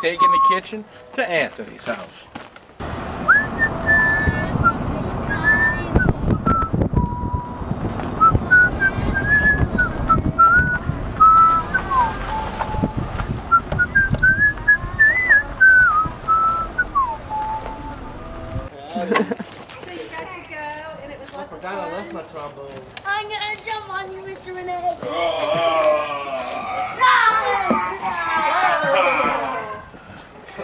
taking the kitchen to Anthony's house. I left my trombone. I'm gonna jump on you, Mr. Rene.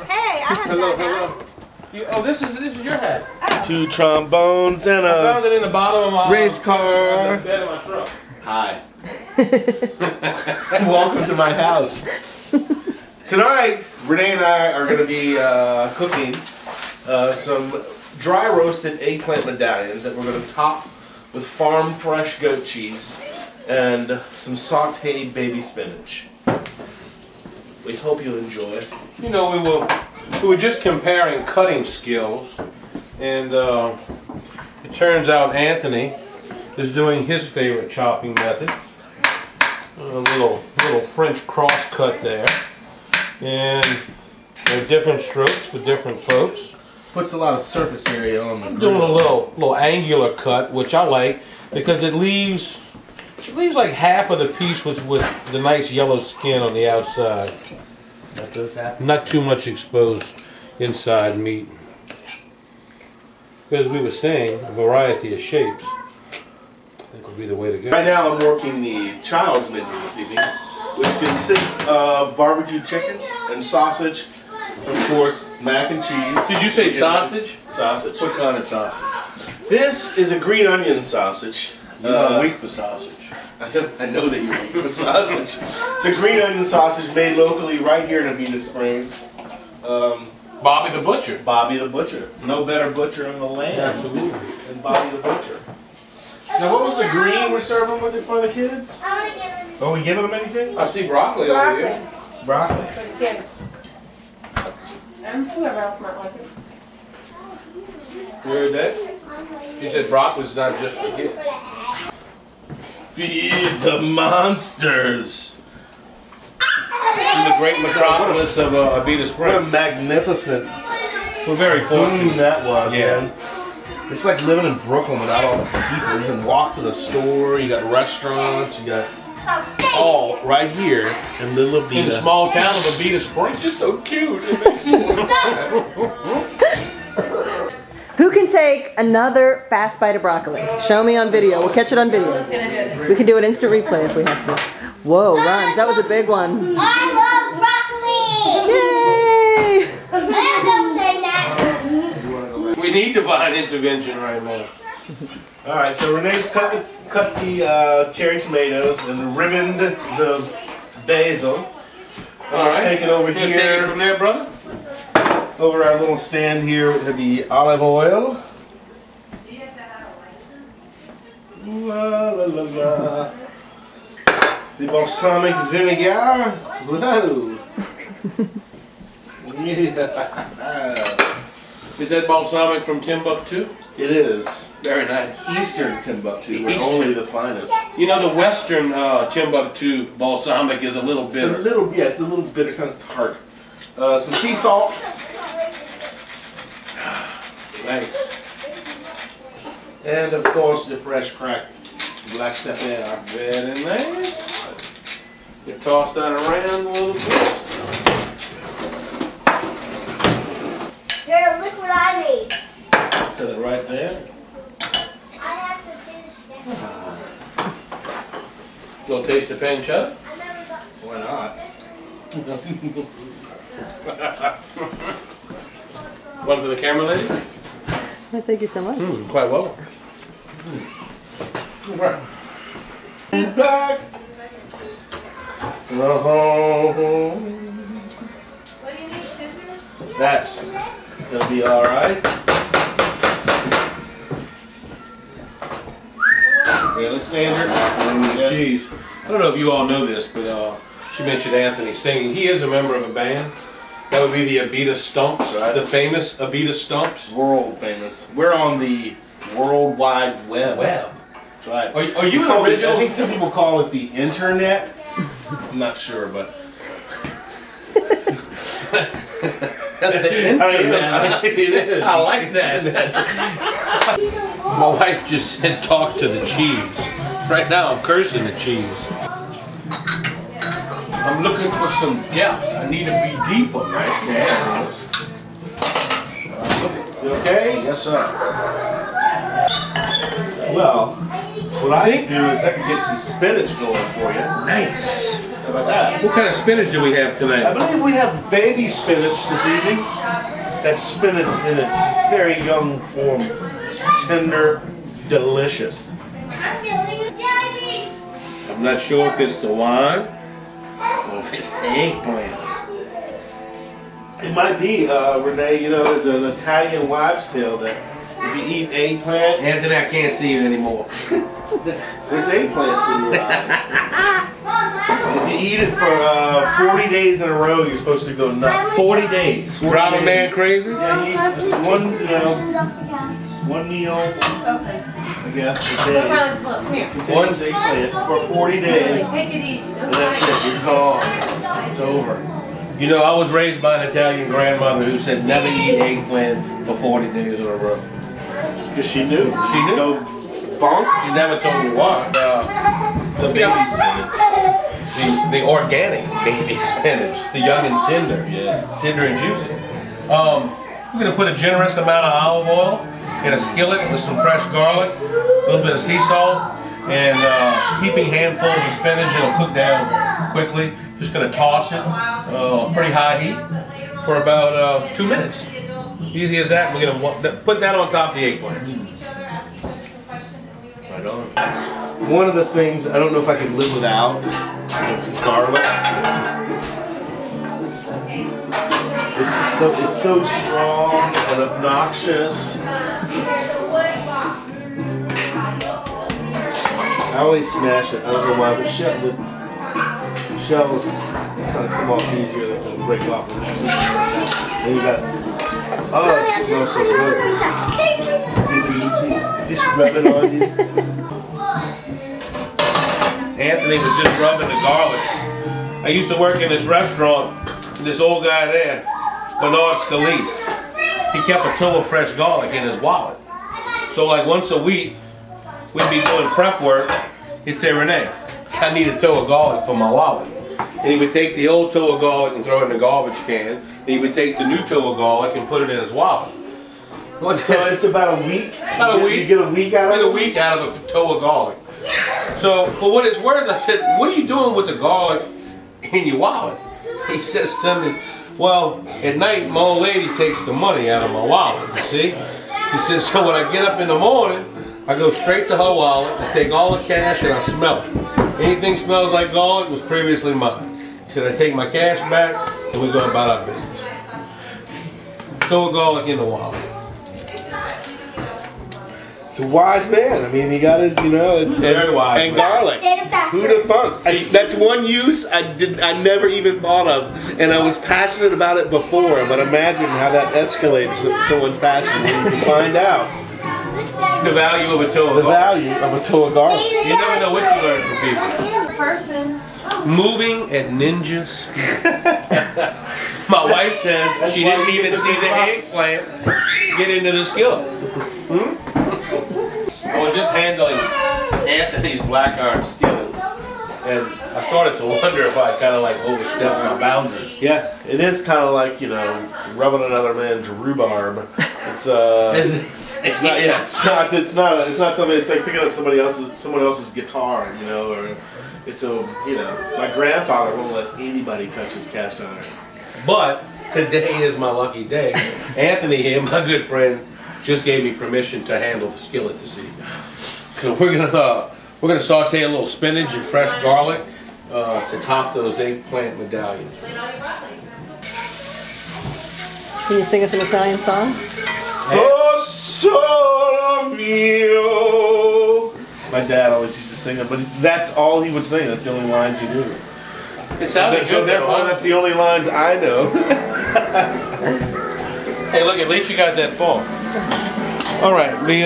Hey, I have Hello, that hello. Oh, this is your hat. Oh. 2 trombones and I found it in the bottom of my race car. the bed of my truck. Hi. Welcome to my house. Tonight, Renee and I are going to be cooking some dry roasted eggplant medallions that we're going to top with farm fresh goat cheese and some sauteed baby spinach. We hope you'll enjoy it. You know, we were just comparing cutting skills, and it turns out Anthony is doing his favorite chopping method. A little French cross cut there, and there are different strokes for different folks. Puts a lot of surface area on the I'm doing a little angular cut, which I like because it leaves like half of the piece with the nice yellow skin on the outside. That does happen. Not too much exposed inside meat. Because we were saying, a variety of shapes, I think would be the way to go. Right now I'm working the child's menu this evening, which consists of barbecue chicken and sausage, of course, mac and cheese. Did you say sausage? Sausage. What kind of sausage? This is a green onion sausage. I'm weak for sausage. I know that you're weak for sausage. It's a green onion sausage made locally right here in Avita Springs. Bobby the Butcher. Bobby the Butcher. No better butcher in the land Absolutely. than Bobby the Butcher. Now what was the green we're serving with it for the kids? I want to give him Are we giving them anything? I see broccoli over here. Broccoli. For the kids. And whoever else might like it. You heard that? He said broccoli's not just for kids. Feed the monsters. In the great metropolis of Avita What a Springs. magnificent We're very fortunate. that was, Yeah. man. It's like living in Brooklyn without all the people. You can walk to the store, you got restaurants, you got all right here in Little Avita. In the small town of Avita Springs. It's just so cute. It makes me Who can take another fast bite of broccoli? Show me on video. We'll catch it on video. We can do an instant replay if we have to. Whoa, Rhymes, that was a big one. I love broccoli! Yay! Don't say that. We need divine intervention right now. All right, so Renee's cut the cherry tomatoes and ribboned the basil. All right. Take it over Take it here. from there, brother. Over our little stand here with the olive oil. La, la, la, la. The balsamic vinegar. Whoa. Yeah. Is that balsamic from Timbuktu? It is. Very nice. Eastern Timbuktu, where Eastern. only the finest. You know, the western Timbuktu balsamic is a little It's a bitter. little, yeah, it's a little bitter, kind of tart. Some sea salt. Nice. And of course the fresh cracked black pepper. Very nice. You toss that around a little bit. Here, look what I made. Set it right there. I have to finish that. Little taste of pan chub. I never got. Why not? One for the camera lady. Well, thank you so much. Quite well. Back. What do you need, scissors? That's gonna be all right. Yeah, let's stand her. Jeez. I don't know if you all know this, but she mentioned Anthony singing. He is a member of a band. That would be the Abita Stumps, Right. the famous Abita Stumps. World famous. We're on the World Wide Web. That's right. Are you It's an called- original? I think some people call it the internet. I'm not sure, but It is. I like that. My wife just said talk to the cheese. Right now I'm cursing the cheese. I'm looking for some depth. I need to be deeper, right? There it is. Okay? Yes, sir. Well, what I can do is I can get some spinach going for you. Nice. How about that? What kind of spinach do we have I tonight? believe we have baby spinach this evening. That's spinach in its very young form. It's tender, delicious. I'm not sure if it's the wine or if it's the eggplants. It might be, Renee, you know, there's an Italian wives' tale that if you eat eggplant, Anthony, I can't see you anymore. there's eggplants in your eyes. If you eat it for 40 days in a row, you're supposed to go nuts. 40 days. Drive a man crazy? Yeah, you eat one meal, I guess, a day. Come here. Contains eggplant for 40 days, Take it easy. and that's it. You're gone. It's over. You know, I was raised by an Italian grandmother who said never eat eggplant for 40 days in a row. It's because she knew. She knew? Go bonk. She never told me why. The baby spinach. The organic baby spinach, the young and tender, Yes. tender and juicy. We're going to put a generous amount of olive oil in a skillet with some fresh garlic, a little bit of sea salt, and heaping handfuls of spinach. It'll cook down quickly. Just going to toss it pretty high heat for about 2 minutes. Easy as that. We're going to put that on top of the eggplants. Right on. One of the things I don't know if I could live without is garlic. It's just it's so strong and obnoxious. I always smash it. I don't know why, but the shells kind of come off easier than they break off. Then you got, oh, it smells so good. Just rub it on you. Anthony was just rubbing the garlic. I used to work in this restaurant. This old guy there, Bernard Scalise, he kept a toe of fresh garlic in his wallet. So like once a week, we'd be doing prep work. He'd say, Rene, I need a toe of garlic for my wallet. And he would take the old toe of garlic and throw it in the garbage can. And he would take the new toe of garlic and put it in his wallet. So it's about a week? About a week. You get a week out of it? Get a week out of a toe of garlic. So for what it's worth, I said, what are you doing with the garlic in your wallet? He says to me, well, at night my old lady takes the money out of my wallet, you see? He says, so when I get up in the morning, I go straight to her wallet, I take all the cash and I smell it. Anything smells like garlic was previously mine. He said, I take my cash back and we go about our business. Throw a garlic in the wallet. It's a wise man. I mean, he got his, you know, Very wise. and garlic. Who'd have thunk? That's one use I never even thought of, and I was passionate about it before. But imagine how that escalates someone's passion when you can find out The value of a toe of the garlic. value of a toe of garlic. You never know what you learn from people. Person. Moving at ninja speed. My wife says she didn't even see the eggplant get into the skillet. I was just handling Anthony's black iron skillet, and I started to wonder if I kind of like overstepped my boundaries. Yeah, it is kind of like, you know, rubbing another man's rhubarb. It's it's not. Yeah, it's not something. It's like picking up someone else's guitar, you know, or it's a, you know, my grandfather won't let anybody touch his cast iron. But today is my lucky day. Anthony here, my good friend, just gave me permission to handle the skillet this evening. So we're gonna saute a little spinach and fresh garlic to top those eggplant medallions. Can you sing us an Italian song? Oh, solo mio. My dad always used to sing it, but that's all he would sing. That's the only lines he knew. It sounded So good, therefore, though. that's the only lines I know. Hey, look, at least you got that far. All right, we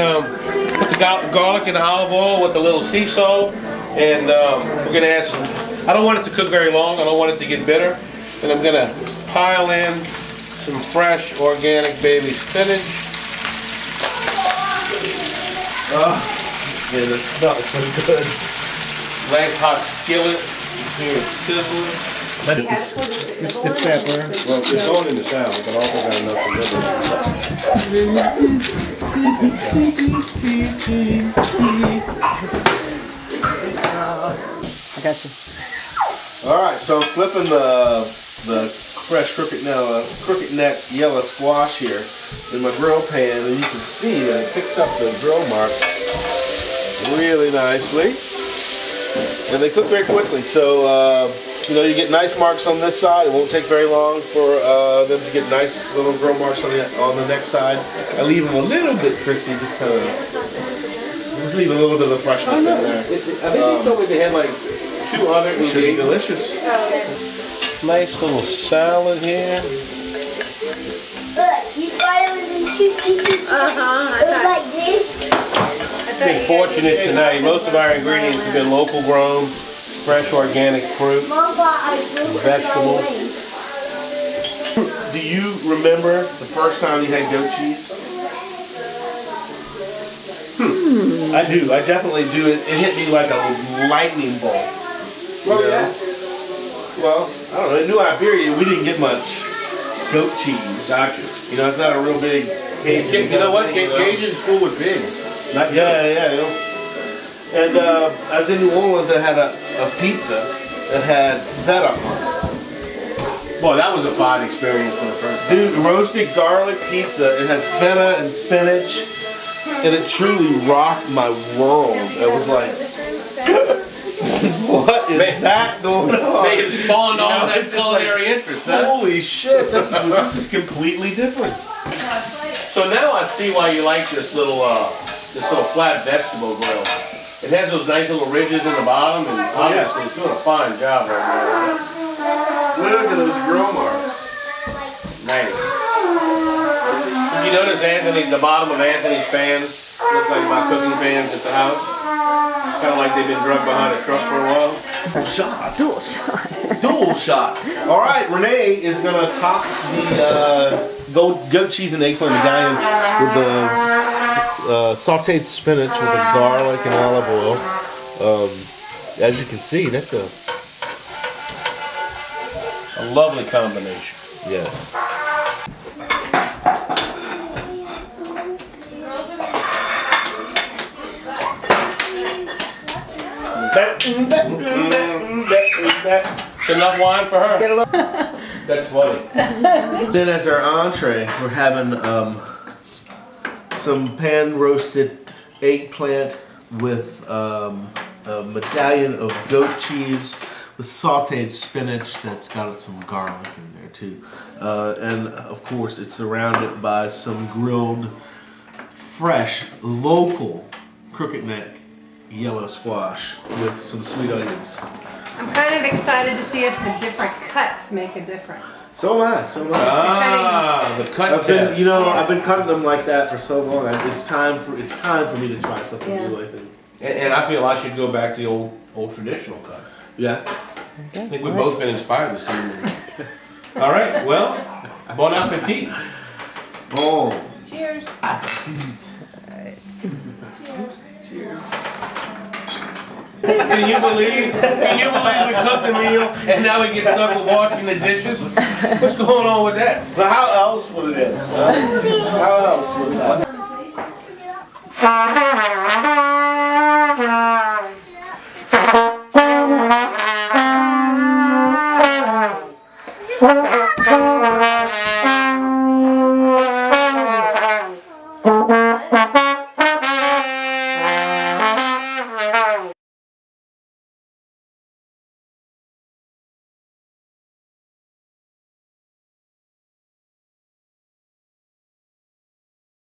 put the garlic in the olive oil with a little sea salt, and we're gonna add some. I don't want it to cook very long. I don't want it to get bitter, and I'm gonna pile in some fresh organic baby spinach. Oh, man, that smells so good. Nice hot skillet. You hear it sizzling. It's the pepper. Well, it's on in the shower, but I also got enough I got you. All right, so I'm flipping the fresh crooked neck yellow squash here in my grill pan, and you can see that it picks up the grill marks really nicely, and they cook very quickly. So you know, you get nice marks on this side. It won't take very long for them to get nice little grill marks on the next side. I leave them a little bit crispy, just kind of leave a little bit of freshness in there. I think you told me they had like 2 other It should be delicious. Nice little salad here. Look, you thought it was in 2 pieces? It was like this. Been fortunate tonight. Most of our ingredients have been local grown, fresh organic fruit, Mom bought a vegetables. Do you remember the first time you had goat cheese? I do. I definitely do. It hit me like a lightning bolt. Oh, yeah. Well, I don't know. In New Iberia, we didn't get much goat cheese. Gotcha. You know, it's not a real big Cajun. You know what? Cajun's full with pigs. Not yeah. You know. And I was in New Orleans. I had a pizza that had feta on it. Boy, that was a fine experience for the first time. Dude, roasted garlic pizza. It had feta and spinach, and it truly rocked my world. It was like, what is that going on? May have spawned all that culinary interest, huh? Holy shit! This is completely different. So now I see why you like this little flat vegetable grill. It has those nice little ridges in the bottom, and obviously it's doing a fine job right now. Look at those grill marks. Nice. You notice the bottom of Anthony's pans look like my cooking pans at the house? Kind of like they've been drugged behind a truck for a while. Dual shot. Dual shot. All right, Rene is gonna top the goat cheese and eggplant medallions with the sautéed spinach with the garlic and olive oil. As you can see, that's a lovely combination. yes. Enough wine for her. Get a little. That's funny. Then as our entree, we're having some pan-roasted eggplant with a medallion of goat cheese with sautéed spinach that's got some garlic in there too. And of course it's surrounded by some grilled, fresh, local crooked neck yellow squash with some sweet onions. I'm kind of excited to see if the different cuts make a difference. So am I. Ah, the cut test. I've been cutting them like that for so long. It's time for me to try something new, I think. And I feel I should go back to the old traditional cut. Yeah. I think we've both been inspired the same way. All right, well, bon appetit. Oh. Cheers. Cheers. Can you believe we cooked the meal and now we get stuck with washing the dishes? What's going on with that? But how else would it end?